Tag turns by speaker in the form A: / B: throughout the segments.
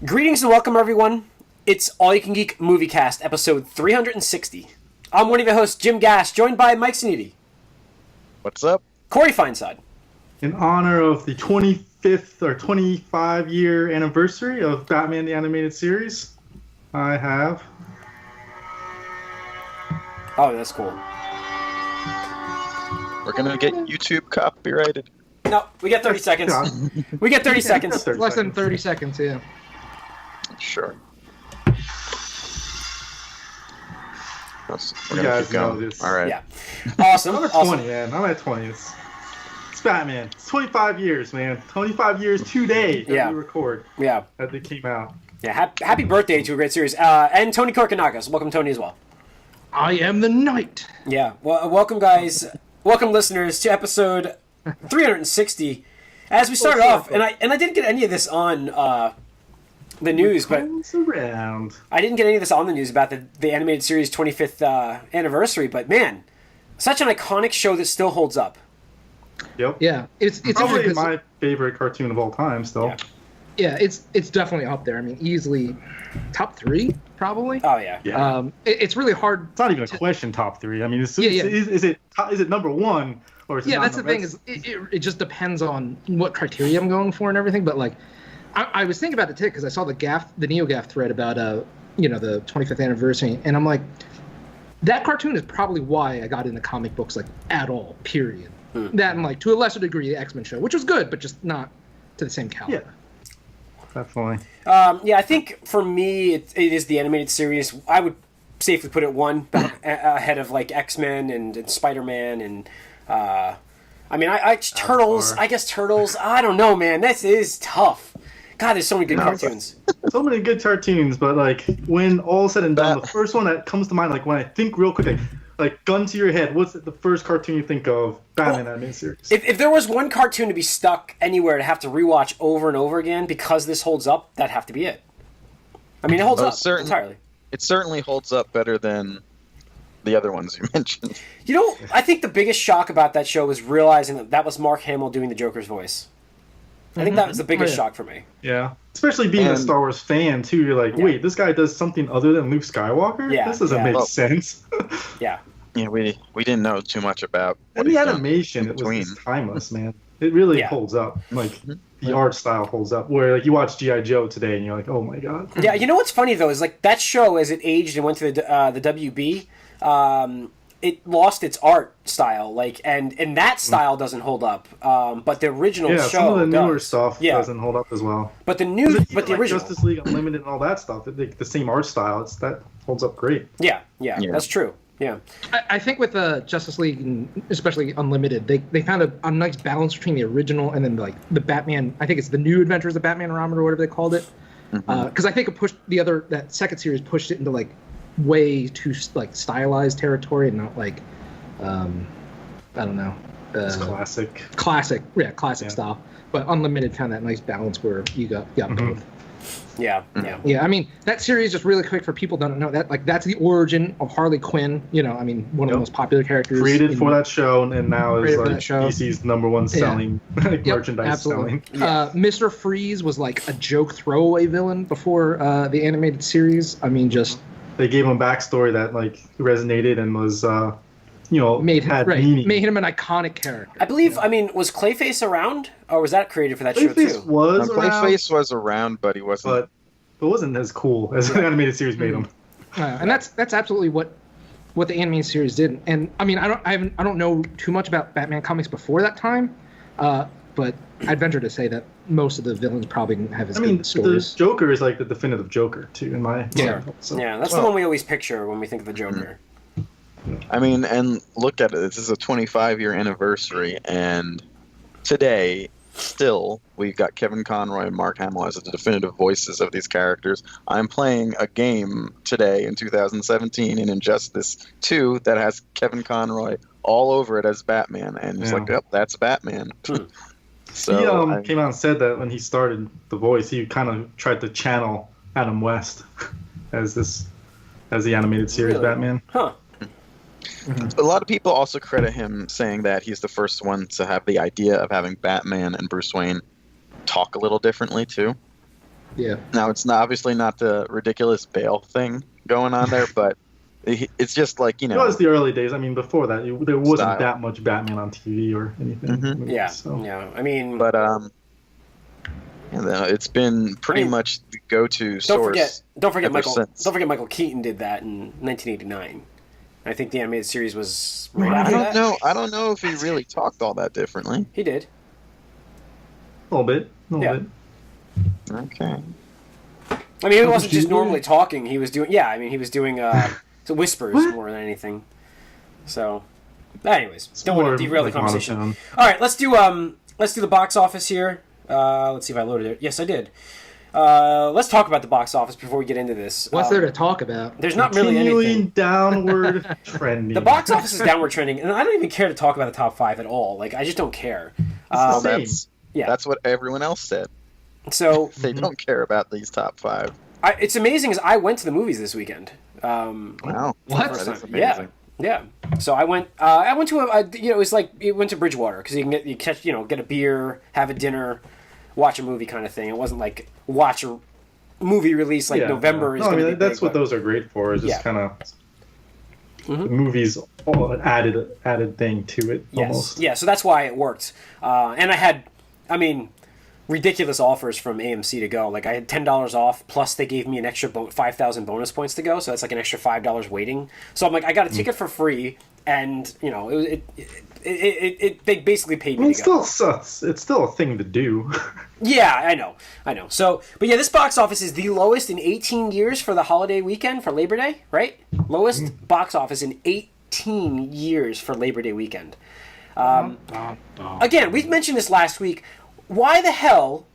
A: Greetings and welcome, everyone. It's All You Can Geek Moviecast, episode 360. I'm one of your hosts, Jim Gass, joined by Mike Sneedy.
B: What's up?
A: Corey Feinside.
C: In honor of the 25th or 25-year anniversary of Batman the Animated Series, I have...
A: Oh, that's cool.
B: We're gonna get YouTube copyrighted.
A: No, we get 30 seconds. We get 30 seconds.
D: Less than 30 seconds, yeah.
B: Sure. We're
C: You
B: gonna
C: guys
B: keep going.
C: know this.
B: All right.
A: Yeah. Awesome.
C: I'm at
A: awesome.
C: 20, man. I'm at 20. It's Batman. It's 25 years, man. 25 years today that we record.
A: Yeah.
C: That they came out.
A: Yeah. Happy birthday to a great series. And Tony Korkanakis. Welcome, Tony, as well.
D: I am the knight.
A: Yeah. Well, welcome, guys. Welcome, listeners, to episode 360. As we started off, and I didn't get any of this on the news, but
C: around.
A: I didn't get any of this on the news about the animated series 25th anniversary. But man, such an iconic show that still holds up.
C: Yep.
D: Yeah, it's
C: probably my favorite cartoon of all time. Still.
D: Yeah, it's definitely up there. I mean, easily top 3, probably.
A: Oh yeah.
C: Yeah.
D: It's really hard.
C: It's not even a question. Top 3. I mean, is it number 1 or is it?
D: Yeah,
C: not
D: that's the thing. It just depends on what criteria I'm going for and everything. But like, I was thinking about it today because I saw the NeoGaf thread about the 25th anniversary, and I'm like, that cartoon is probably why I got into comic books like at all. Period. That and like to a lesser degree the X-Men show, which was good, but just not to the same caliber.
C: Yeah. Definitely.
A: I think for me, it is the animated series. I would safely put it one ahead of like X-Men and Spider-Man and Turtles. I guess Turtles. I don't know, man. This is tough. God, there's so many good cartoons.
C: So many good cartoons, but like when all said and done, the first one that comes to mind, like when I think real quick, like gun to your head, what's the first cartoon you think of? Batman animated series.
A: If there was one cartoon to be stuck anywhere to have to rewatch over and over again because this holds up, that'd have to be it. I mean, it holds up entirely.
B: It certainly holds up better than the other ones you mentioned.
A: You know, I think the biggest shock about that show was realizing that was Mark Hamill doing the Joker's voice. I think that was the biggest shock for me.
C: Yeah. Especially being a Star Wars fan, too. You're like, wait, this guy does something other than Luke Skywalker?
A: Yeah.
C: This doesn't make sense.
A: Yeah.
B: Yeah, we didn't know too much about what
C: and the animation, it was just timeless, man. It really holds up. Like, the art style holds up. Where, like, you watch G.I. Joe today, and you're like, oh, my God.
A: Yeah, you know what's funny, though, is, like, that show, as it aged and went to the WB, it lost its art style, like, and that style doesn't hold up. But the original show
C: some of the newer
A: does.
C: stuff doesn't hold up as well.
A: But the
C: like
A: original
C: Justice League Unlimited and all that stuff, the same art style, that holds up great.
A: Yeah, that's true. Yeah,
D: I think with the Justice League, and especially Unlimited, they found a nice balance between the original and then like the Batman. I think it's the New Adventures of Batman Robin or whatever they called it. Because I think it pushed that second series pushed it into like way too like stylized territory and not like I don't know.
C: It's classic.
D: Classic style. But Unlimited found that nice balance where you got both.
A: Yeah.
D: I mean, that series, just really quick for people who don't know, that like that's the origin of Harley Quinn. I mean, one of the most popular characters.
C: Created for that show, and now is like DC's number one selling merchandise selling.
D: Mr. Freeze was like a joke throwaway villain before the animated series. I mean, just
C: they gave him a backstory that like resonated and was
D: made him an iconic character.
A: I believe. I mean, was Clayface around, or was that created for that show too?
B: Clayface was around, but he wasn't.
C: But it wasn't as cool as the animated series made him.
D: And that's absolutely what the animated series did. And I mean, I don't know too much about Batman comics before that time, but I'd venture to say that most of the villains probably didn't have as good stories.
C: The Joker is like the definitive Joker too, in my
A: opinion. That's the one we always picture when we think of the Joker.
B: I mean, and look at it. This is a 25-year anniversary, and today, still, we've got Kevin Conroy and Mark Hamill as the definitive voices of these characters. I'm playing a game today in 2017 in Injustice 2 that has Kevin Conroy all over it as Batman, and he's like, yep, that's Batman.
C: So he came out and said that when he started the voice, he kind of tried to channel Adam West as the animated series Batman.
A: Huh.
B: A lot of people also credit him saying that he's the first one to have the idea of having Batman and Bruce Wayne talk a little differently too.
D: Yeah.
B: Now it's obviously not the ridiculous Bale thing going on there, but it's just like,
C: It was the early days. I mean, before that, there wasn't
B: Style.
C: that much Batman on TV or anything.
B: Mhm.
A: Yeah,
C: So.
A: yeah. I mean,
B: But it's been pretty much the go-to source.
A: Don't forget
B: ever since.
A: Michael Keaton did that in 1989. I think the animated series was right after that.
B: I don't know if he really talked all that differently.
A: He did.
C: A little bit.
B: Okay.
A: I mean, he wasn't just normally talking. He was doing, he was doing whispers more than anything. So, anyways, don't want to derail the conversation. All right, let's do the box office here. Let's see if I loaded it. Yes, I did. Let's talk about the box office before we get into this.
D: What's there to talk about?
A: There's not really anything.
C: Continuing downward trending.
A: The box office is downward trending, and I don't even care to talk about the top 5 at all. Like, I just don't care.
B: That's what everyone else said.
A: So
B: they don't care about these top 5.
A: It's amazing as I went to the movies this weekend.
B: Wow.
D: What?
B: That is amazing.
A: Yeah. So I went to it was like, it went to Bridgewater because you can get a beer, have a dinner, watch a movie kind of thing. It wasn't like watch a movie release like November is going to be
C: that's
A: big,
C: what those are great for, is just kind of the movies added thing to it almost.
A: Yeah, so that's why it worked. And I had, ridiculous offers from AMC to go. Like, I had $10 off, plus they gave me an extra 5,000 bonus points to go, so that's like an extra $5 waiting. So I'm like, I got a ticket for free, and they basically paid me to go.
C: It's still a thing to do.
A: Yeah, I know. So, but yeah, this box office is the lowest in 18 years for the holiday weekend for Labor Day, right? Lowest box office in 18 years for Labor Day weekend. Again, we've mentioned this last week. Why the hell?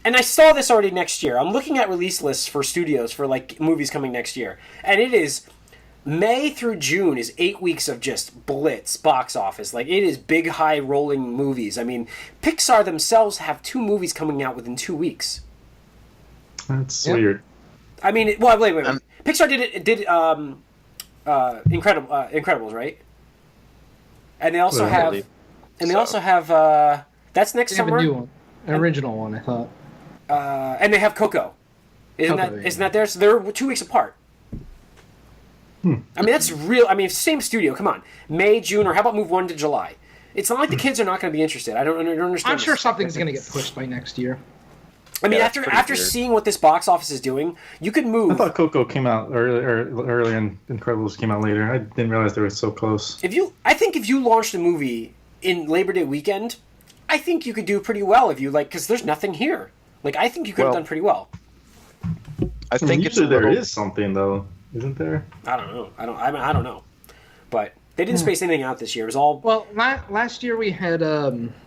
A: And I saw this already next year. I'm looking at release lists for studios for like movies coming next year, and it is May through June is 8 weeks of just blitz box office. Like, it is big, high rolling movies. I mean, Pixar themselves have 2 movies coming out within 2 weeks.
C: That's weird.
A: I mean, wait. Pixar did Incredibles, right? And they also have that's next
D: They have
A: summer.
D: a new one, an original one, I thought.
A: And they have Coco. Isn't that there? So they're 2 weeks apart. I mean, that's real. I mean, same studio. Come on, May, June, or how about move one to July? It's not like the kids are not going to be interested. I don't understand.
D: I'm sure something's going to get pushed by next year.
A: I mean, after seeing what this box office is doing, you could move.
C: I thought Coco came out earlier and Incredibles came out later. I didn't realize they were so close.
A: I think if you launched a movie in Labor Day weekend, I think you could do pretty well because there's nothing here. Like, I think you could have done pretty well.
B: I think
C: usually there is something though, isn't there?
A: I don't know. I don't know, but they didn't space anything out this year. It was all
D: last year we had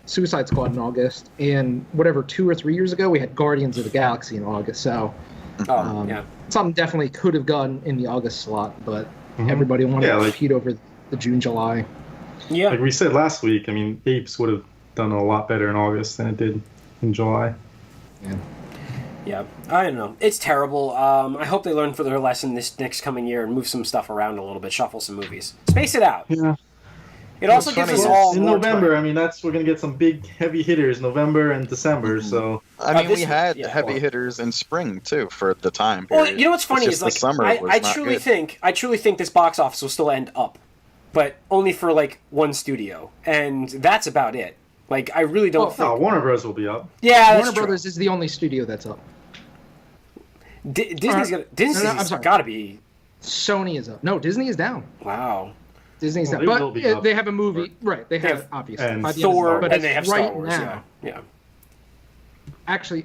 D: Suicide Squad in August, and 2 or 3 years ago we had Guardians of the Galaxy in August. So, something definitely could have gone in the August slot, but everybody wanted to compete over the June, July.
A: Yeah,
C: like we said last week. I mean, Apes would have done a lot better in August than it did in July.
A: Yeah, I don't know. It's terrible. I hope they learn for their lesson this next coming year and move some stuff around a little bit, shuffle some movies, space it out.
C: Yeah.
A: It also gives us all
C: in
A: more
C: November.
A: time.
C: I mean, we're gonna get some big heavy hitters November and December. So
B: I mean, we had heavy hitters in spring too for the time period.
A: Well, you know what's funny is like I truly think this box office will still end up, but only for like one studio, and that's about it. Like, I really don't think...
C: No, Warner Bros. Will be up.
A: Yeah,
D: Warner Brothers is the only studio that's up.
A: Disney's got to be...
D: Sony is up. No, Disney is down.
A: Wow.
D: Disney's down. But they have a movie. Right, they have, obviously.
C: And
A: Thor,
D: but
A: and they have Star Wars.
D: Now,
A: yeah.
D: Actually,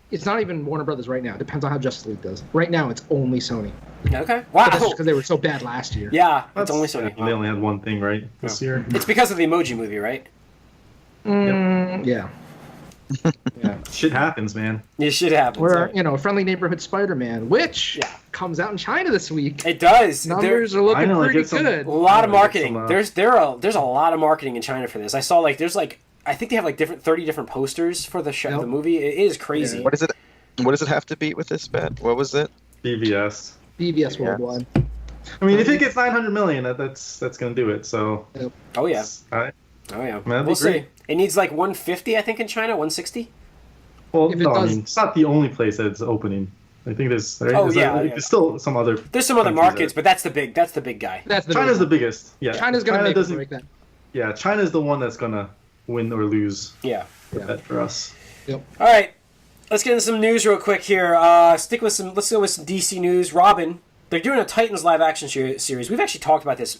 D: it's not even Warner Brothers right now. It depends on how Justice League does. Right now, it's only Sony.
A: Okay. Wow.
D: But that's because they were so bad last year.
A: Yeah, it's only Sony.
C: They only had one thing this year.
A: It's because of the Emoji Movie, right?
D: Yeah.
C: Yeah. Shit happens, man.
A: Yeah, shit happens.
D: We're, Friendly Neighborhood Spider-Man, which comes out in China this week.
A: It does.
D: Numbers are looking pretty good.
A: A lot of marketing. There's a lot of marketing in China for this. I saw I think they have 30 different posters for the show, the movie. It is crazy.
B: Yeah. What does it have to beat with this bet? What was it?
C: BVS
D: Worldwide.
C: I mean, if it gets 900 million, that's going to do it. So.
A: Yep. Oh yeah.
C: All right.
A: Oh yeah.
C: Man,
A: we'll see. It needs 150, I think, in China. 160.
C: Well,
D: if it
C: no, I
D: does,
C: mean it's not the only place that it's opening. I think there's. Right?
A: Oh,
C: Is
A: yeah,
C: that,
A: yeah.
C: There's still some other.
A: There's some other
C: countries
A: markets, but that's the big guy.
D: that's the
C: China's the
D: big
C: biggest. Yeah.
D: one. China's gonna
C: China
D: make or
C: doesn't.
D: break that.
C: Yeah, China's the one that's gonna win or lose.
A: Yeah.
C: That for us.
A: All right, let's get into some news real quick here. Let's go with some DC news. Robin, they're doing a Titans live action series. We've actually talked about this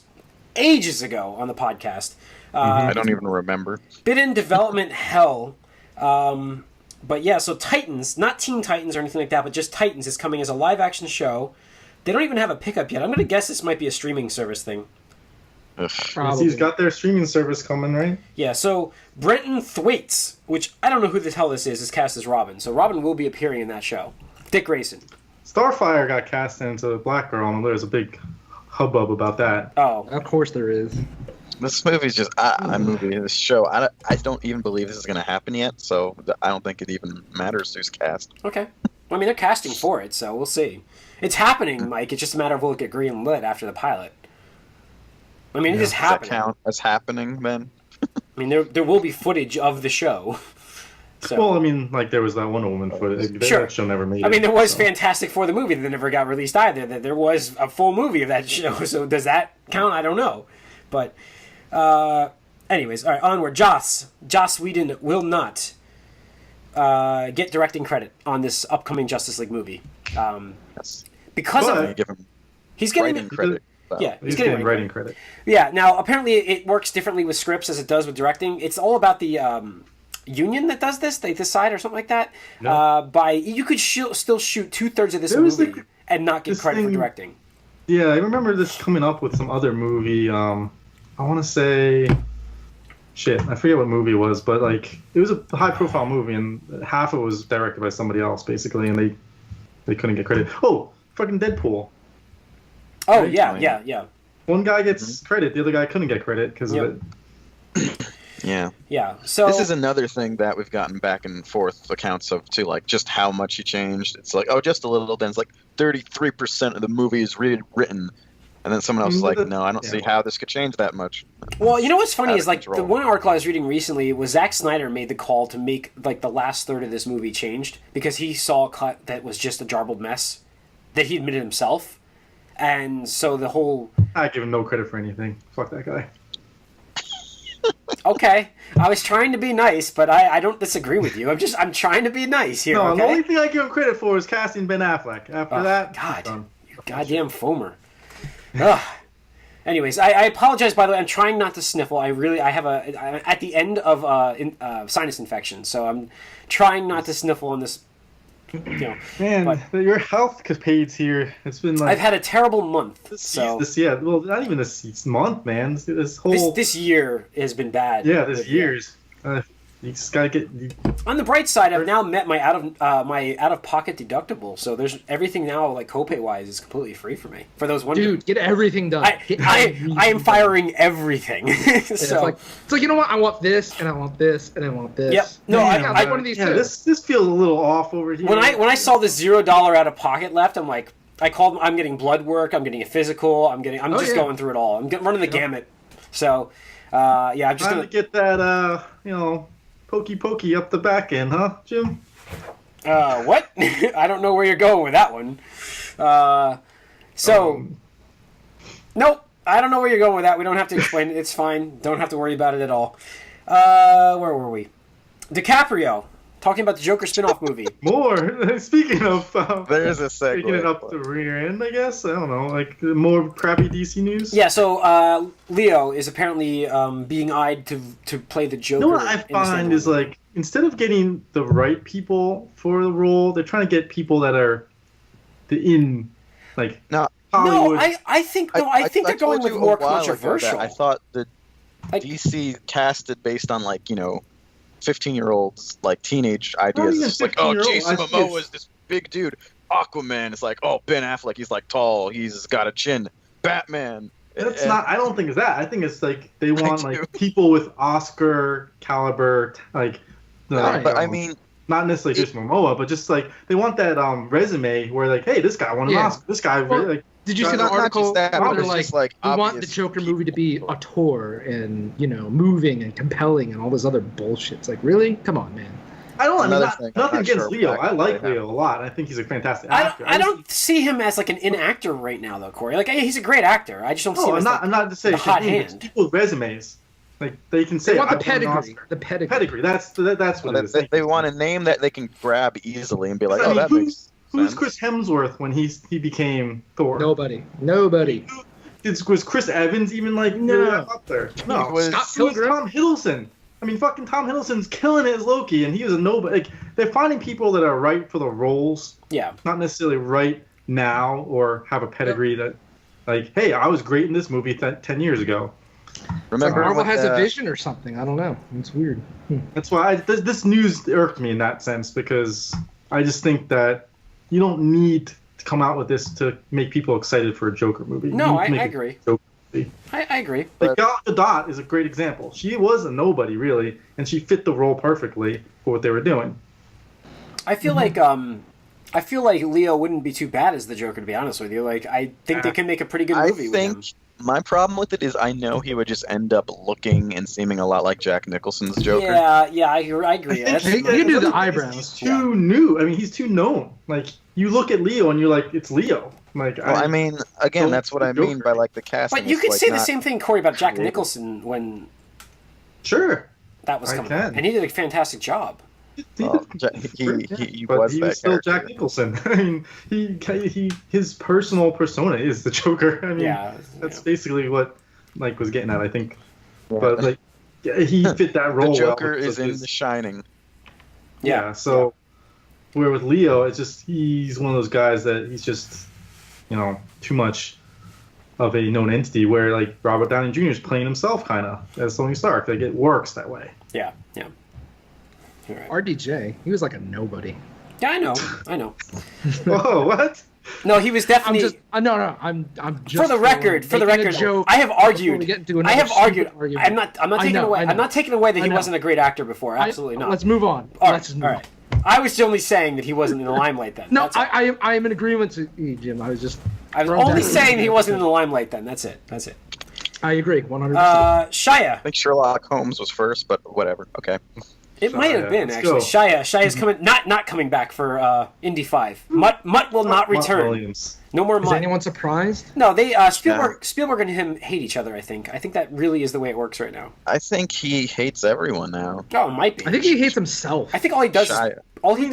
A: ages ago on the podcast.
B: I don't even remember.
A: Been in development hell. But yeah, so Titans, not Teen Titans or anything like that, but just Titans is coming as a live action show. They don't even have a pickup yet. I'm going to guess this might be a streaming service thing.
C: DC's got their streaming service coming, right?
A: Yeah, so Brenton Thwaites, which I don't know who the hell this is cast as Robin. So Robin will be appearing in that show. Dick Grayson.
C: Starfire got cast into Black Girl, and there's a big hubbub about that.
A: Oh.
D: Of course there is.
B: This movie's just this show. I don't even believe this is going to happen yet, so I don't think it even matters who's cast.
A: Okay. I mean, they're casting for it, so we'll see. It's happening, Mike. It's just a matter of will it get green lit after the pilot. I mean, it is happening.
B: Does that count as happening, then?
A: I mean, there will be footage of the show. So.
C: Well, I mean, like there was that Wonder Woman footage.
A: Sure.
C: That show never made it.
A: I mean, there was Fantastic Four the movie that never got released either. That there was a full movie of that show. So does that count? I don't know. But anyways, all right, onward. Joss Whedon will not get directing credit on this upcoming Justice League movie. Because of
B: give him
A: he's getting
B: writing credit.
A: Yeah,
C: he's getting writing credit.
A: Yeah. Now, apparently, it works differently with scripts as it does with directing. It's all about the union that does this. They decide or something like that.
C: Yeah.
A: You could still shoot 2/3 of this movie and not get credit for directing.
C: Yeah, I remember this coming up with some other movie. I want to say, shit, I forget what movie it was, but like it was a high-profile movie, and half of it was directed by somebody else, basically, and they couldn't get credit. Oh, fucking Deadpool.
A: Oh,
C: right?
A: yeah.
C: One guy gets credit, the other guy couldn't get credit because of it.
B: Yeah.
A: Yeah. So
B: this is another thing that we've gotten back and forth accounts of too, like just how much he changed. It's like, oh, just a little. Then it's like 33% of the movie is written, and then someone else is like, no, I don't see how this could change that much.
A: Well, you know what's funny is like
B: control.
A: the one article I was reading recently was Zack Snyder made the call to make like the last third of this movie changed because he saw a cut that was just a jarbled mess that he admitted himself, and so the whole.
C: I give him no credit for anything. Fuck that guy.
A: Okay, I was trying to be nice, but I don't disagree with you. I'm trying to be nice here.
C: No,
A: okay?
C: the only thing I give him credit for is casting Ben Affleck. After that,
A: God, you goddamn foamer. Ugh. Anyways, I apologize. By the way, I'm trying not to sniffle. I'm at the end of sinus infection, so I'm trying not to sniffle on this. You know,
C: man, your health page here. It's been like
A: I've had a terrible month.
C: Well, not even this month, man. This whole
A: this year has been bad.
C: Yeah, this year's. You just gotta get.
A: On the bright side, I've now met my out of pocket deductible, so there's everything now like copay wise is completely free for me. For those wondering,
D: dude, get everything done.
A: I am firing everything. So
D: it's like you know what? I want this, and I want this, and I want this.
A: Yep. No,
C: Man,
A: I
D: one of these.
C: Yeah,
D: two.
C: this feels a little off over here.
A: When I saw the $0 out of pocket left, I'm like, I'm getting blood work, I'm getting a physical, I'm going through it all. I'm running the gamut. So, I'm just
C: gonna get that pokey up the back end, huh, Jim?
A: What? I don't know where you're going with that one. Nope. I don't know where you're going with that. We don't have to explain it. It's fine. Don't have to worry about it at all. Where were we? DiCaprio. Talking about the Joker spin-off movie.
C: More. Speaking of...
B: There's a segue.
C: Taking it up the rear end, I guess. I don't know. Like, more crappy DC news?
A: Yeah, so Leo is apparently being eyed to play the Joker.
C: You know what I find is, like, instead of getting the right people for the role, they're trying to get people that are Hollywood.
A: No, I think they're going with more controversial.
B: I thought the DC casted based on, 15-year-olds, teenage ideas. It's like, Jason Momoa is this big dude. Aquaman is like, Ben Affleck, he's tall, he's got a chin. Batman.
C: I don't think it's that. I think it's like they want people with Oscar caliber,
B: I mean,
C: not necessarily just Momoa, but just they want that resume where hey, this guy won an Oscar. This guy really
D: Did you see the article where they're we want the Joker
B: people.
D: movie to be auteur and moving and compelling and all this other bullshit? It's like, really? Come on, man.
C: I don't. I mean,
B: Another thing, I'm
C: nothing
B: not
C: against
B: sure
C: Leo.
B: what
C: I like
B: they have.
C: Leo a lot. I think he's a fantastic
A: I
C: actor.
A: don't see him as like an inactor right now, though, Corey. Like, he's a great actor. I just don't see him
C: No,
A: as
C: I'm not to say
A: the hot
C: it's
A: hand.
C: people with resumes. Like they can say,
D: They want the
C: "I won an
D: pedigree.
C: Oscar."
D: The pedigree.
C: Pedigree. That's what it is.
B: They want a name that they can grab easily and be like,
C: I
B: oh,
C: mean,
B: that makes
C: who's
B: sense.
C: Chris Hemsworth when he became Thor?
D: Nobody.
C: Was Chris Evans even like really up there? No,
B: He was-
D: Scott
C: it was
D: Pilgrim.
C: Tom Hiddleston. I mean, fucking Tom Hiddleston's killing it as Loki, and he was a nobody. Like, they're finding people that are right for the roles,
A: Yeah.
C: not necessarily right now or have a pedigree that, like, hey, I was great in this movie 10 years ago.
D: It's like
B: Remember
D: Marvel
B: with,
D: has a vision or something. I don't know. It's weird.
C: That's why this news irked me in that sense, because I just think that you don't need to come out with this to make people excited for a Joker movie.
A: No,
C: You
A: I
C: make a
A: agree.
C: Joker movie.
A: I agree.
C: Like Gal Gadot is a great example. She was a nobody really, and she fit the role perfectly for what they were doing.
A: I feel like Leo wouldn't be too bad as the Joker, to be honest with you. Like, I think they can make a pretty good
B: I
A: movie with him.
B: think my problem with it is I know he would just end up looking and seeming a lot like Jack Nicholson's Joker.
A: Yeah, I agree.
C: I think
A: That's-
D: You can do the
C: he's
D: eyebrows.
C: too new. I mean, he's too known. Like, you look at Leo and you're like, it's Leo. Like,
B: Well, I mean, again,
C: Don't
B: that's what I
C: Joker.
B: mean by like the casting.
A: But you
B: is,
A: could
B: like,
A: say the
B: not-
A: same thing, Corey, about Jack
B: creative.
A: Nicholson when
C: sure.
A: that was
C: I
A: coming
C: can.
A: out. And he did a fantastic job.
B: Well, he
C: But
B: was
C: he
B: that
C: was still
B: character.
C: Jack Nicholson. I mean, his personal persona is the Joker. I mean,
A: Yeah.
C: that's basically what Mike was getting at, I think.
B: Yeah.
C: But like, yeah, he fit that role.
B: The Joker
C: well
B: is
C: with
B: in
C: his-
B: The Shining.
C: Yeah. So, where with Leo, it's just he's one of those guys that he's just, too much of a known entity. Where like Robert Downey Jr. is playing himself, kind of as Tony Stark. Like it works that way.
A: Yeah. You're right.
D: RDJ, he was like a nobody.
A: Yeah, I know.
C: Whoa, what?
A: No, he was
D: I'm
A: definitely.
D: just I'm just
A: For the record,
D: making a joke
A: I have
D: before
A: argued.
D: we get into
A: I
D: another
A: have argued.
D: stupid argument.
A: I'm not taking away.
D: I know.
A: I'm not taking away that
D: I
A: he
D: know.
A: wasn't a great actor before. Absolutely not.
D: Let's move on.
A: All
D: Let's
A: right.
D: move
A: All
D: on.
A: right. I was only saying that he wasn't in the limelight then.
D: No,
A: That's all.
D: I am in agreement to you, Jim. I was just.
A: I was
D: throwing
A: only
D: that-
A: saying he wasn't in the limelight then. That's it.
D: I agree, 100%.
A: Shia.
B: I think Sherlock Holmes was first, but whatever. Okay.
A: It might have
C: Shia,
A: been
C: let's
A: actually.
C: go.
A: Shia's coming. Not coming back for Indy 5. Mutt will not
C: Mutt
A: return.
C: Williams.
A: No more
D: Is
A: Mutt.
D: anyone surprised?
A: No, they Spielberg and him hate each other. I think that really is the way it works right now.
B: I think he hates everyone now.
A: Oh, it might be.
D: I think he hates himself.
A: I think all he does
B: Shia.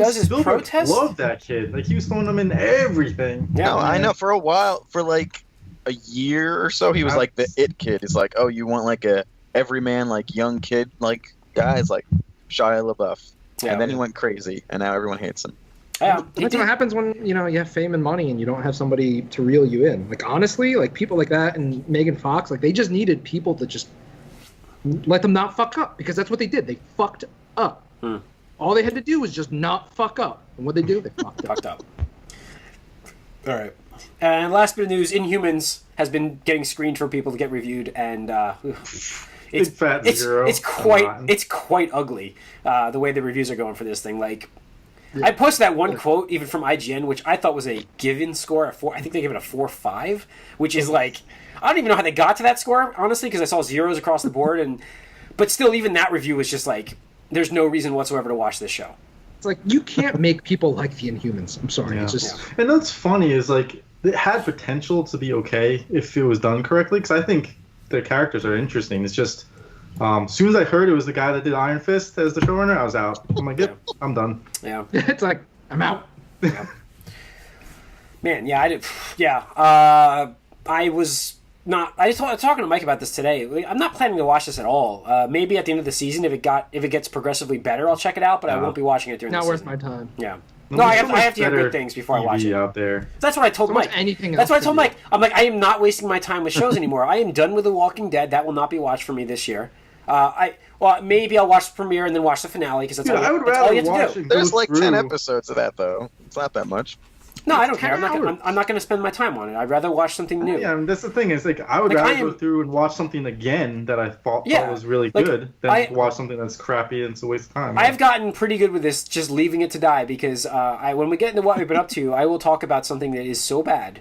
A: is
C: Spielberg
A: protest.
C: loved that kid. Like he was throwing him in everything.
A: Yeah,
B: No, I know. For a while, for like a year or so, he was like the it kid. He's like, oh, you want like a everyman, like young kid, like guys like Shia LeBeouf.
A: Yeah,
B: And then he went crazy, and now everyone hates him.
A: Yeah, he
D: That's
A: did-
D: what happens when you have fame and money and you don't have somebody to reel you in. Like honestly, like people like that and Megan Fox, like they just needed people to just let them not fuck up because that's what they did. They fucked up. All they had to do was just not fuck up, and what they do, they fucked up.
A: fucked up. All right. And last bit of news: Inhumans has been getting screened for people to get reviewed, and
C: Big fat zero.
A: it's quite ugly the way the reviews are going for this thing. Like, I posted that one quote even from IGN, which I thought was a given score at 4. I think they gave it a 4.5, which is like I don't even know how they got to that score honestly because I saw zeros across the board, but still even that review was just like there's no reason whatsoever to watch this show.
D: It's like you can't make people like the Inhumans. I'm sorry.
C: Yeah.
D: It's just
C: And that's funny is like it had potential to be okay if it was done correctly because I think the characters are interesting. It's just as soon as I heard it was the guy that did Iron Fist as the showrunner, I was out. I'm like, yep, I'm done.
A: Yeah.
D: it's like I'm out.
A: Man, yeah, I did. Yeah, I was not. I just talking to Mike about this today. I'm not planning to watch this at all. Maybe at the end of the season, if it gets progressively better, I'll check it out. But I won't be watching it during
D: Not
A: the
D: worth
A: season.
D: my time.
A: Yeah. No, I have to hear
C: better
A: good things before I watch
C: TV
A: it.
C: out there.
A: That's what I told
D: So much
A: Mike.
D: anything
A: That's what I
D: else
A: told
D: to do.
A: Mike. I'm like, I am not wasting my time with shows anymore. I am done with The Walking Dead. That will not be watched for me this year. Maybe I'll watch the premiere and then watch the finale because that's,
C: Dude,
A: all,
C: I would
A: that's all
C: rather
A: you have to
C: watch
A: do.
C: it go
B: There's like 10
C: through.
B: episodes of that, though. It's not that much.
A: No, I don't care.
D: 10
A: I'm not going to spend my time on it. I'd rather watch something new.
C: Yeah, I mean, that's the thing is like I would
A: Like,
C: rather
A: I am-
C: go through and watch something again that I thought
A: Yeah,
C: was really
A: like,
C: good than
A: I-
C: watch something that's crappy and it's a waste of time.
A: I've gotten pretty good with this, just leaving it to die, because when we get into what we've been up to, I will talk about something that is so bad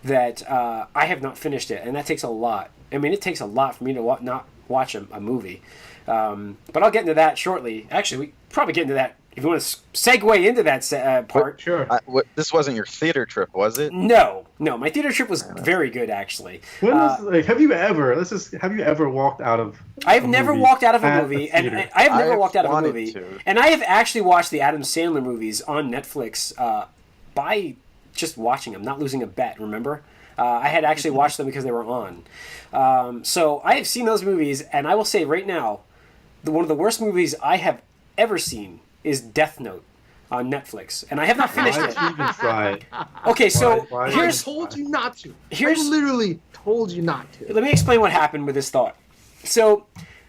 A: that I have not finished it, and that takes a lot. I mean, it takes a lot for me to not watch a movie. But I'll get into that shortly. Actually, we probably get into that if you want to segue into that part.
C: Sure.
B: This wasn't your theater trip, was it?
A: No, my theater trip was very good actually.
C: When was, have you ever walked out of?
A: I've never walked out of a movie,
C: at a theater?
A: and I have never
B: I've
A: walked out of a
B: wanted
A: movie,
B: to.
A: and I have actually watched the Adam Sandler movies on Netflix by just watching them, not losing a bet. Remember, I had actually watched them because they were on. So I have seen those movies, and I will say right now, one of the worst movies I have ever seen is Death Note on Netflix, and I have not finished
C: Why
A: it.
C: did you even try it?
A: Okay, so
C: Why-
D: I
A: here's
D: told you not to.
A: here's-
D: I literally told you not to.
A: let me explain what happened with this thought. So,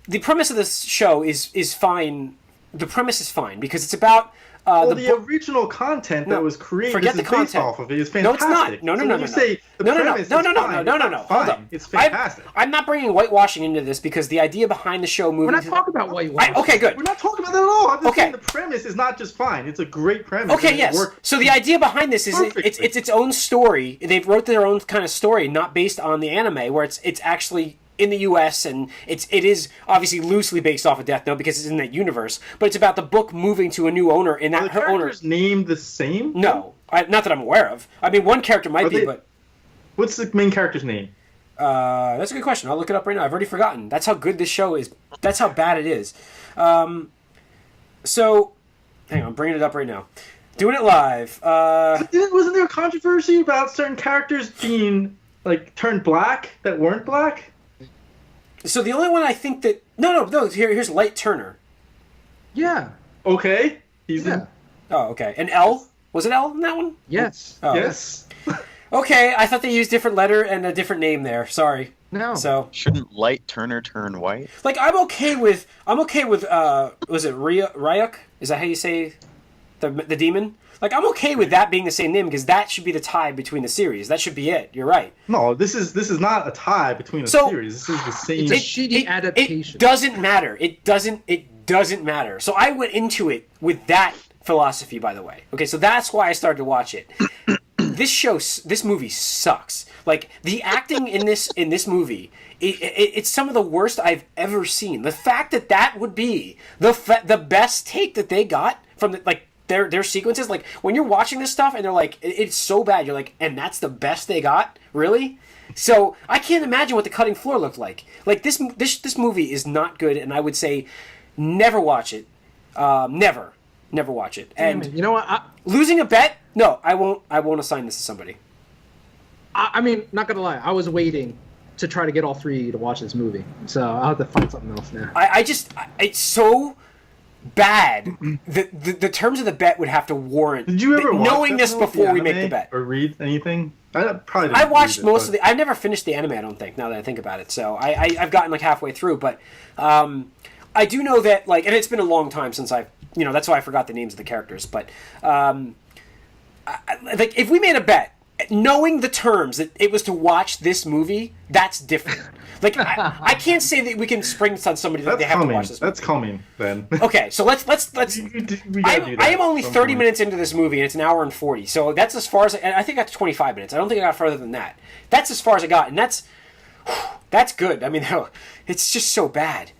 A: the premise of this show is fine. The premise is fine because it's about
C: Well,
A: the
C: the
A: book.
C: original content that was created,
A: Forget
C: this
A: the
C: is based
A: content.
C: off of it, is
A: No, it's
C: fantastic.
A: not. No.
C: So when you say the premise is fine,
A: No.
C: it's not
A: Hold
C: fine.
A: up.
C: It's fantastic.
A: I'm not bringing whitewashing into this because the idea behind the show moving.
D: We're not talking about what you want.
A: Okay, good.
C: We're not talking about that at all. I'm just
A: Okay.
C: saying the premise is not just fine. It's a great premise.
A: Okay,
C: and it
A: yes.
C: works
A: So the idea behind this is
C: perfectly.
A: it's its own story. They wrote their own kind of story, not based on the anime, where it's actually in the U.S. and it is obviously loosely based off of Death Note because it's in that universe. But it's about the book moving to a new owner, and
C: Are
A: that
C: the
A: her owner.
C: characters named the same?
A: No, not that I'm aware of. I mean, one character might
C: Are
A: be,
C: they-
A: but
C: What's the main character's name?
A: that's a good question. I'll look it up right now. I've already forgotten. That's how good this show is. That's how bad it is. So, hang on, I'm bringing it up right now. Doing it live.
C: Wasn't there a controversy about certain characters being like turned black that weren't black?
A: So the only one I think that no. Here's Light Turner.
D: Yeah.
C: Okay, he's
D: Yeah.
A: Oh, okay. And L, was it L in that one?
D: Yes.
A: Oh.
C: yes.
A: Okay, I thought they used different letter and a different name there. Sorry.
D: No.
A: So,
B: Shouldn't Light Turner turn white?
A: like, I'm okay with was it Ryuk? Is that how you say the demon? Like, I'm okay with that being the same name because that should be the tie between the series. That should be it. You're right.
C: No, this is not a tie between the
A: So-
C: series. This is the same.
D: It's a shitty adaptation.
A: It doesn't matter. It doesn't matter. So I went into it with that philosophy, by the way. Okay, so that's why I started to watch it. This movie sucks. Like, the acting in this movie, it's some of the worst I've ever seen. The fact that would be the best take that they got from their sequences, like when you're watching this stuff and they're like, it's so bad, you're like, and that's the best they got, really? So I can't imagine what the cutting floor looked like. Like this movie is not good, and I would say never watch it. Never watch it. And
D: You know what?
A: losing a bet? No, I won't assign this to somebody.
D: I mean, not gonna lie. I was waiting to try to get all three to watch this movie, so I'll have to find something else now.
A: It's so bad. The terms of the bet would have to warrant.
C: Did you ever watch
A: knowing
C: Death
A: this
C: Note,
A: before
C: the
A: we make
C: anime,
A: the bet?
C: or read anything? I probably.
A: I
C: Didn't
A: watched
C: read it,
A: most of
C: but-
A: the. I've never finished the anime. I don't think. Now that I think about it, so I've gotten like halfway through, but I do know that and it's been a long time since I've. That's why I forgot the names of the characters. But like if we made a bet, knowing the terms that it was to watch this movie, that's different. Like I can't say that we can spring on somebody that
C: That's
A: they have to
C: coming.
A: watch this movie.
C: That's coming then.
A: Okay, so let's.
C: We gotta do that
A: I am only
C: at some
A: 30
C: point.
A: minutes into this movie, and it's an hour and 40. So that's as far as I think I got to 25 minutes. I don't think I got further than that. That's as far as I got, and that's good. I mean, it's just so bad.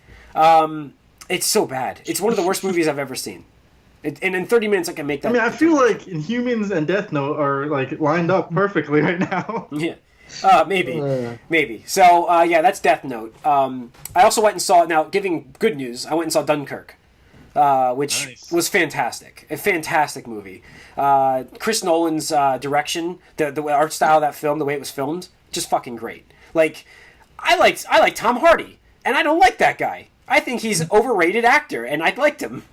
A: It's so bad. It's one of the worst movies I've ever seen. And in 30 minutes, I can make that.
C: I mean, I feel like Inhumans and Death Note are like lined up perfectly right now.
A: Yeah. Maybe. So, yeah, that's Death Note. I also went and saw, now, giving good news, I went and saw Dunkirk, which
C: Nice.
A: was fantastic. A fantastic movie. Chris Nolan's direction, the art style of that film, the way it was filmed, just fucking great. Like, I like Tom Hardy, and I don't like that guy. I think he's an overrated actor, and I liked him.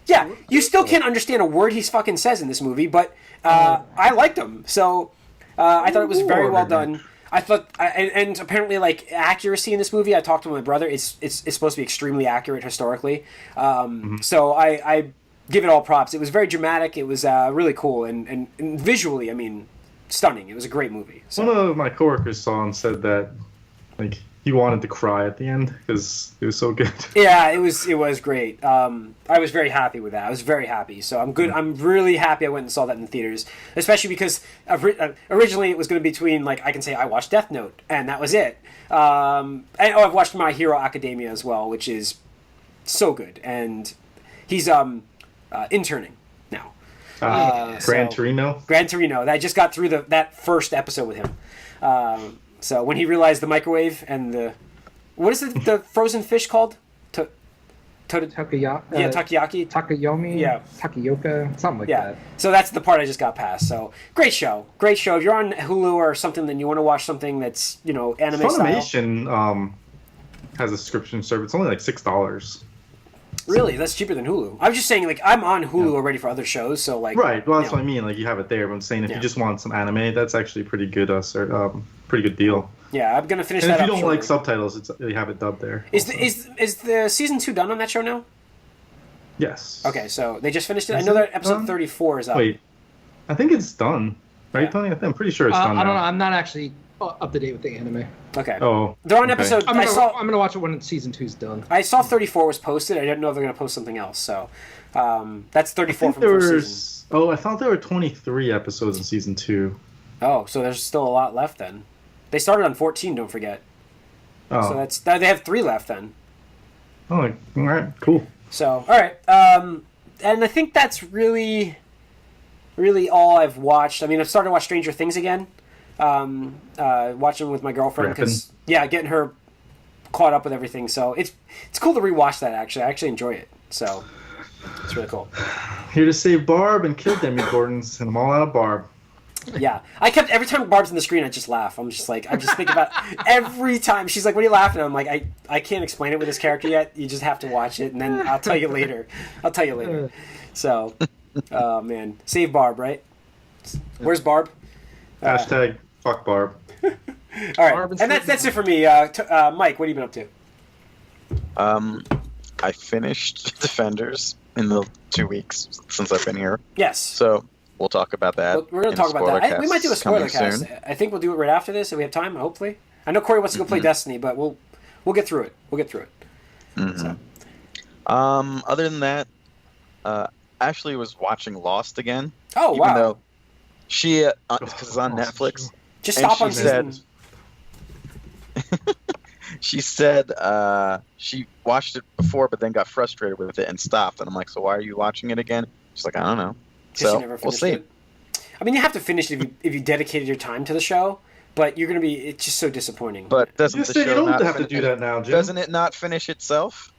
A: Yeah, you still can't understand a word he fucking says in this movie, but I liked him. So I thought it was very well done. I thought, and apparently, like accuracy in this movie. I talked to my brother. It's supposed to be extremely accurate historically. So I give it all props. It was very dramatic. It was really cool and visually, I mean, stunning. It was a great movie. So.
C: One of my coworkers saw and said that like he wanted to cry at the end because it was so good.
A: Yeah, it was great. I was very happy with that. I was very happy. So I'm good. I'm really happy I went and saw that in the theaters, especially because originally it was going to be between, like, I can say I watched Death Note and that was it. And I've watched My Hero Academia as well, which is so good. And he's interning now.
C: Gran Torino.
A: Gran Torino. I just got through that first episode with him. So when he realized the microwave and what is the frozen fish called? Takoyaki.
D: Takoyomi.
A: Yeah.
D: Takoyoka. Something like that.
A: So that's the part I just got past. So great show. If you're on Hulu or something, then you want to watch something that's anime
C: Funimation,
A: style.
C: has a subscription service. It's only like $6.
A: Really, that's cheaper than Hulu. I was just saying, like, I'm on Hulu already for other shows, so like.
C: Right. Well, that's what I mean. Like, you have it there. But I'm saying if you just want some anime, that's actually a pretty good deal.
A: Yeah, I'm gonna finish
C: and
A: that.
C: And if
A: up
C: you don't like subtitles, you have it dubbed there.
A: Is the season 2 done on that show now?
C: Yes.
A: Okay, so they just finished it. I know that episode 34 is up.
C: Wait, I think it's done, right, Tony? I'm pretty sure it's done.
D: I don't know. I'm not actually up to date with the anime.
A: Okay.
C: Oh.
A: They're on episode.
D: I'm gonna watch it when season 2's done.
A: I saw 34 was posted. I didn't know if they're gonna post something else. So that's 34 from the first season.
C: Oh, I thought there were 23 episodes in season 2.
A: Oh, so there's still a lot left then. They started on 14. Don't forget.
C: Oh.
A: So they have 3 left then.
C: Oh, all right, cool.
A: So, all right, and I think that's really all I've watched. I mean, I've started to watch Stranger Things again, watching with my girlfriend because getting her caught up with everything. So it's cool to rewatch that. Actually, I actually enjoy it. So it's really cool.
C: Here to save Barb and kill Demi Gordons, and I'm all out of Barb.
A: Yeah, every time Barb's on the screen, I just laugh. I just think about every time she's like, "What are you laughing at?" I'm like, I can't explain it with this character yet. You just have to watch it, and then I'll tell you later. So, oh man, save Barb, right? Where's Barb?
C: Hashtag fuck Barb.
A: All right, and that's it for me. Mike, what have you been up
B: to? I finished Defenders in the 2 weeks since I've been here.
A: Yes.
B: So. We'll talk about that.
A: We're going to talk about that. We might do a spoiler cast. Soon. I think we'll do it right after this if we have time, hopefully. I know Corey wants to go play Destiny, but we'll get through it.
B: Mm-hmm.
A: So.
B: Other than that, Ashley was watching Lost again.
A: Oh, wow.
B: Even though she, because it's on Netflix.
A: Just stop on
B: season. She said she watched it before, but then got frustrated with it and stopped. And I'm like, so why are you watching it again? She's like, I don't know. So we'll see.
A: I mean, you have to finish it if you dedicated your time to the show, but it's just so disappointing.
B: But doesn't the show
C: you don't
B: not
C: have to do that now, Jim?
B: Doesn't it not finish itself?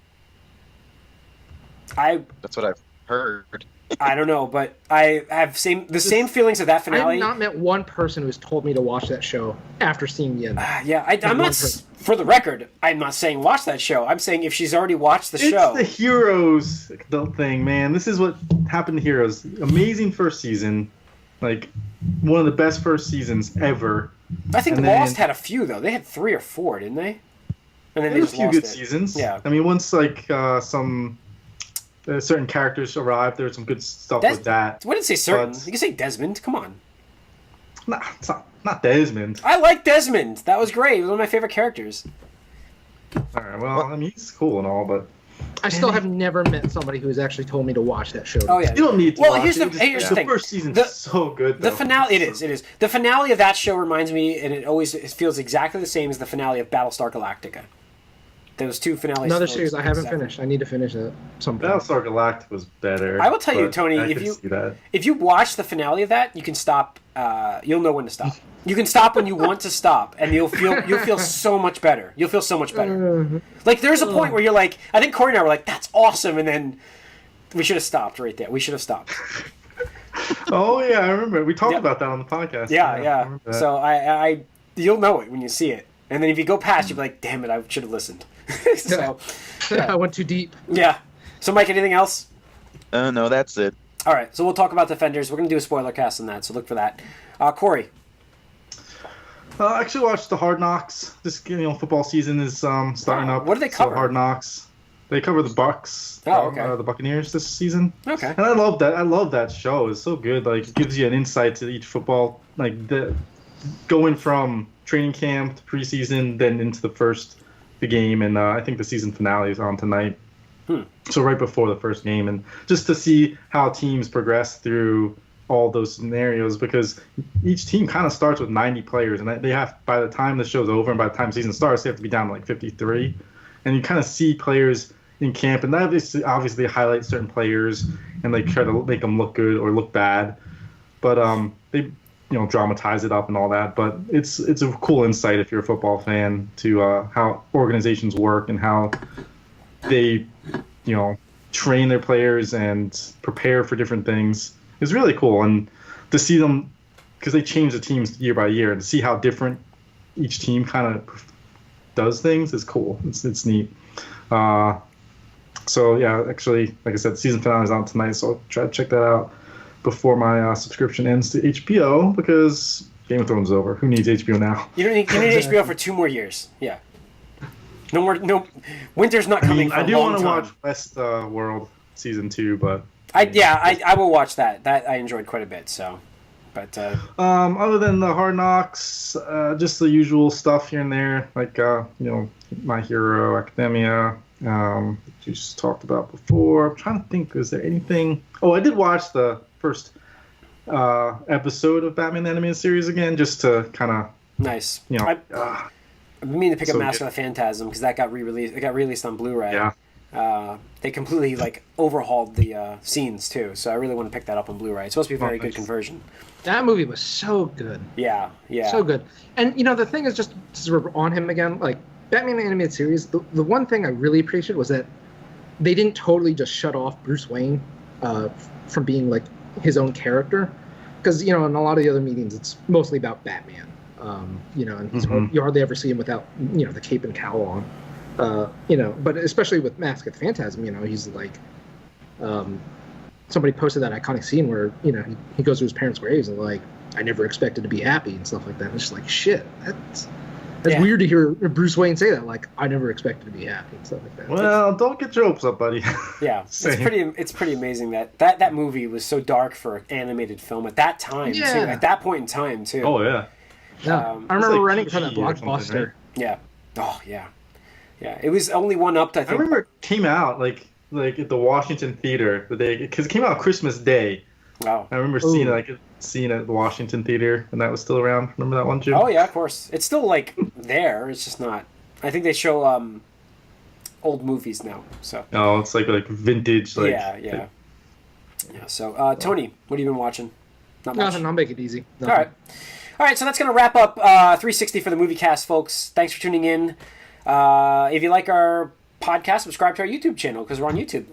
B: That's what I've heard.
A: I don't know, but I have the same feelings of that finale.
D: I have not met one person who's told me to watch that show after seeing the end.
A: I'm not. For the record, I'm not saying watch that show. I'm saying if she's already watched the show.
C: It's the Heroes thing, man. This is what happened to Heroes. Amazing first season, like one of the best first seasons ever.
A: I think Lost had a few though. They had 3 or 4, didn't they? And then they just
C: a few good seasons.
A: Yeah.
C: I mean, once some certain characters arrived, there was some good stuff with that.
A: I wouldn't say certain. You can say Desmond. Come on.
C: Nah, it's not Desmond.
A: I like Desmond. That was great. He was one of my favorite characters.
C: All right. Well, I mean, he's cool and all, but
D: I still have never met somebody who has actually told me to watch that show.
A: Oh yeah.
C: You don't need to.
A: Well, here's the thing.
C: The first season's so good. Though.
A: The finale. It is. The finale of that show reminds me, and it feels exactly the same as the finale of Battlestar Galactica. Those 2 finales.
D: Another series I haven't finished. I need to finish it sometime.
C: Battlestar Galactica was better.
A: I will tell you, Tony, if you watch the finale of that, you can stop. You'll know when to stop. You can stop when you want to stop, and you'll feel so much better. You'll feel so much better. Like there's a point where you're like, I think Corey and I were like, that's awesome, and then we should have stopped right there. We should have stopped.
C: Oh yeah, I remember. We talked about that on the podcast.
A: Yeah. So I you'll know it when you see it, and then if you go past, you'll be like, damn it, I should have listened. So
D: I went too deep.
A: Yeah. So Mike, anything else?
B: No, that's it.
A: All right, so we'll talk about Defenders. We're going to do a spoiler cast on that, so look for that. Corey.
C: I actually watched the Hard Knocks. This football season is starting up.
A: What do they cover?
C: So Hard Knocks. They cover the Bucks. The Buccaneers this season.
A: Okay.
C: And I love that. I love that show. It's so good. Like, it gives you an insight to each football. Like going from training camp to preseason, then into the game, and I think the season finale is on tonight. So right before the first game, and just to see how teams progress through all those scenarios, because each team kind of starts with 90 players, and they have, by the time the show's over and by the time the season starts, they have to be down to like 53, and you kind of see players in camp, and that obviously highlight certain players and they try to make them look good or look bad, but they dramatize it up and all that. But it's a cool insight if you're a football fan to how organizations work and how they train their players and prepare for different things. It's really cool, and to see them, because they change the teams year by year, and to see how different each team kind of does things is cool. It's neat. So yeah, actually, like I said, the season finale is on tonight, so I'll try to check that out before my subscription ends to HBO, because Game of Thrones is over. Who needs HBO now?
A: You need HBO for 2 more years. Yeah. No more. No, winter's not coming. For
C: I do
A: want to
C: watch Westworld season 2, but
A: I will watch that. That I enjoyed quite a bit. So, but
C: other than the Hard Knocks, just the usual stuff here and there, like My Hero Academia, you just talked about before. I'm trying to think, is there anything? Oh, I did watch the first episode of Batman the Animated Series again, just to kind of
A: nice. I mean to pick up Mask of the Phantasm because that got re-released. It got released on Blu-ray.
C: Yeah.
A: They completely overhauled the scenes too, so I really want to pick that up on Blu-ray. It's supposed to be a very good conversion.
D: That movie was so good.
A: Yeah.
D: So good. And the thing is, just sort of on him again, like Batman the Animated Series, the one thing I really appreciated was that they didn't totally just shut off Bruce Wayne from being like his own character, because in a lot of the other meetings it's mostly about Batman. And he's you hardly ever see him without the cape and cowl on. But especially with Mask of the Phantasm, he's like, somebody posted that iconic scene where he goes to his parents' graves and like, I never expected to be happy and stuff like that. And it's just like, shit, that's weird to hear Bruce Wayne say that, like, I never expected to be happy and stuff like that.
C: Well, don't get your hopes up, buddy.
A: Yeah, it's pretty amazing that movie was so dark for animated film at that time too. At that point in time too.
C: Oh yeah.
D: Yeah, I remember renting it from that Blockbuster.
C: Right?
A: Yeah. Oh yeah. Yeah, it was only one up. I think.
C: I remember it came out like at the Washington Theater the day, because it came out Christmas Day.
A: Wow.
C: I remember seeing it at the Washington Theater when that was still around. Remember that one, Jim?
A: Oh yeah, of course. It's still there. It's just not. I think they show old movies now. So.
C: Oh, it's like vintage.
A: Yeah. So Tony, what have you been watching? Not much.
D: Nothing. I'll make it easy. Nothing.
A: All right, so that's going to wrap up 360 for the Moviecast, folks. Thanks for tuning in. If you like our podcast, subscribe to our YouTube channel because we're on YouTube.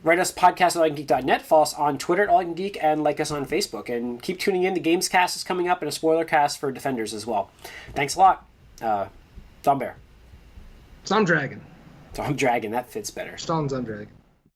A: Write us podcast at allicangeek.net. Follow us on Twitter at allicangeek and like us on Facebook. And keep tuning in. The Gamescast is coming up and a spoiler cast for Defenders as well. Thanks a lot. Zombear.
D: Zomdragon.
A: Zomdragon, that fits better.
D: Zomdragon.